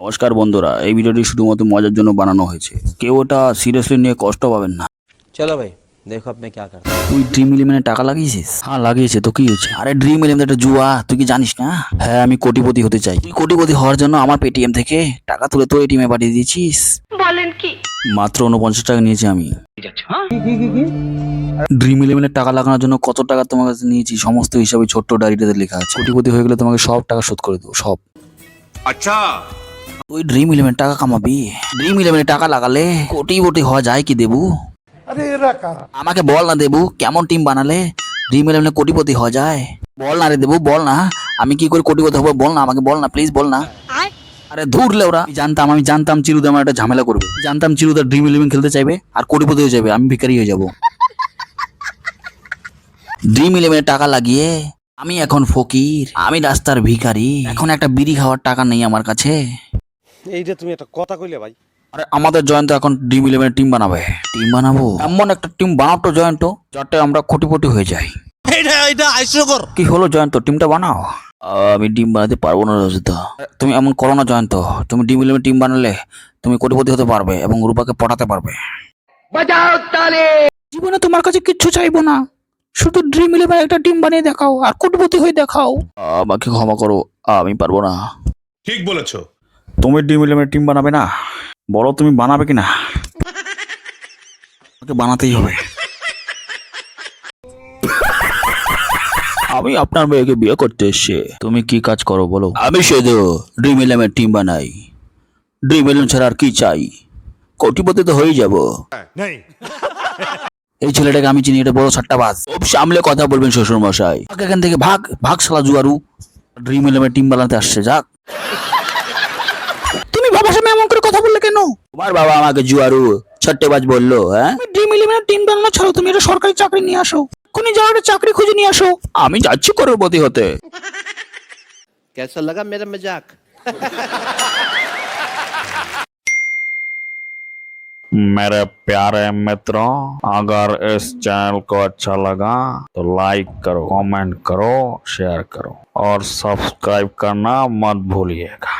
নমস্কার বন্ধুরা, এই ভিডিওটি শুধুমাত্র মজার জন্য বানানো হয়েছে। কেউ ওটা সিরিয়াসলি নিয়ে কষ্ট পাবেন না। चलो भाई देखो अब मैं क्या करता তুই ড্রিম ইলেভেনে টাকা লাগিয়েছিস? হ্যাঁ লাগিয়েছে, তো কি হয়েছে? আরে ড্রিম ইলেভেন একটা জুয়া, তুই কি জানিস না? হ্যাঁ আমি কোটিপতি হতে চাই। তুই কোটিপতি হওয়ার জন্য আমার পেটিএম থেকে টাকা তুলে তোর এটিএম এ পাঠিয়ে দিয়েছিস। বলেন কি? মাত্র 49 টাকা নিয়েছি আমি। ড্রিম ইলেভেনের টাকা লাগানোর জন্য কত টাকা তোমার কাছে নিয়েছি সমস্ত হিসাবে ছোট্ট ডায়েরিটাতে লেখা আছে। কোটিপতি হয়ে গেলে তোমাকে সব টাকা শোধ করে দেবো, সব। अच्छा তুই ড্রিম ইলেভেন টাকা কামাবি? ড্রিম ইলেভেনে টাকা লাগালে কোটিপতি হওয়া যায় কি দেবু? আমাকে বল না দেবু, কেমন টিম বানালে ড্রিম ইলেভেনে কোটিপতি হওয়া যায়? বল না রে দেবু, বল না। আমি কি করে কোটিপতি হবো বল না, আমাকে বল না, প্লিজ বল না। আরে ধুরলে ওরা, আমি জানতাম চিরুদা আমার একটা ঝামেলা করবে। জানতাম চিরুদা ড্রিম ইলেভেন খেলতে চাইবে আর কোটিপতি হয়ে যাবে, আমি ভিখারি হয়ে যাব। ড্রিম ইলেভেনে টাকা লাগিয়ে আমি এখন ফকির, আমি রাস্তার ভিখারি। এখন একটা বিড়ি খাওয়ার টাকা নেই আমার কাছে। এইটা তুমি একটা কথা কইলে ভাই। আরে আমাদের জয়ন্ত এখন ড্রিম ইলেভেন টিম বানাবে। টিম বানাবো, এমন একটা টিম বানাতো জয়ন্ত যাতে আমরা কোটিপতি হয়ে যাই। এইটা হাস্যকর। কি হলো জয়ন্ত, টিমটা বানাও। আমি টিম বানাতে পারবো না রজিতা। তুমি এমন করো না জয়ন্ত, তুমি ড্রিম ইলেভেন টিম বানালে তুমি কোটিপতি হতে পারবে এবং রূপাকে পটাতে পারবে। জীবনে তোমার কাছে কিচ্ছু চাইবো না, শুধু ড্রিম ইলেভেন একটা টিম বানিয়ে দেখাও আর কোটিপতি হয়ে দেখাও। আমাকে ক্ষমা করো, আমি পারবো না। ठीक बोलेছো। তুমি ড্রিম ইলেভেন টিম বানাবে না? বলো তুমি বানাবে কি না? আমাকে বানাতেই হবে। আমি আপনার মেয়েকে বিয়ে করতে এসেছি। তুমি কি কাজ করো বলো? আমি শুধু ড্রিম ইলেভেন টিম বানাই। ড্রিম ইলেভেন ছাড়া আর কি চাই? কোটিপতি তো হয়ে যাব। नहीं এই ছেলেটাকে আমি চিনি, এটা বড় সাট্টাবাজ। খুব সামলে কথা বলবেন শ্বশুর মশাই। এখান থেকে ভাগ ভাগ শালা জুয়ারু। ড্রিম ইলেভেন টিম বানাতে আসছে, যাক। তুমি বাবার সামনে এমন করে কথা বললে কেন? তোমার বাবা আমাকে জুয়ারু ছট্টেবাজ বললো। হ্যাঁ ড্রিম ইলেভেন টিম বানানো ছাড়ো, তুমি একটা সরকারি চাকরি নিয়ে আসো। এক্ষুনি যাও একটা চাকরি খুঁজে নিয়ে আসো। আমি যাচ্ছি করোড়পতি হতে। कैसा लगा मेरा मजाक? मेरे प्यारे मित्रों, अगर इस चैनल को अच्छा लगा तो लाइक करो, कमेंट करो, शेयर करो और सब्सक्राइब करना मत भूलिएगा।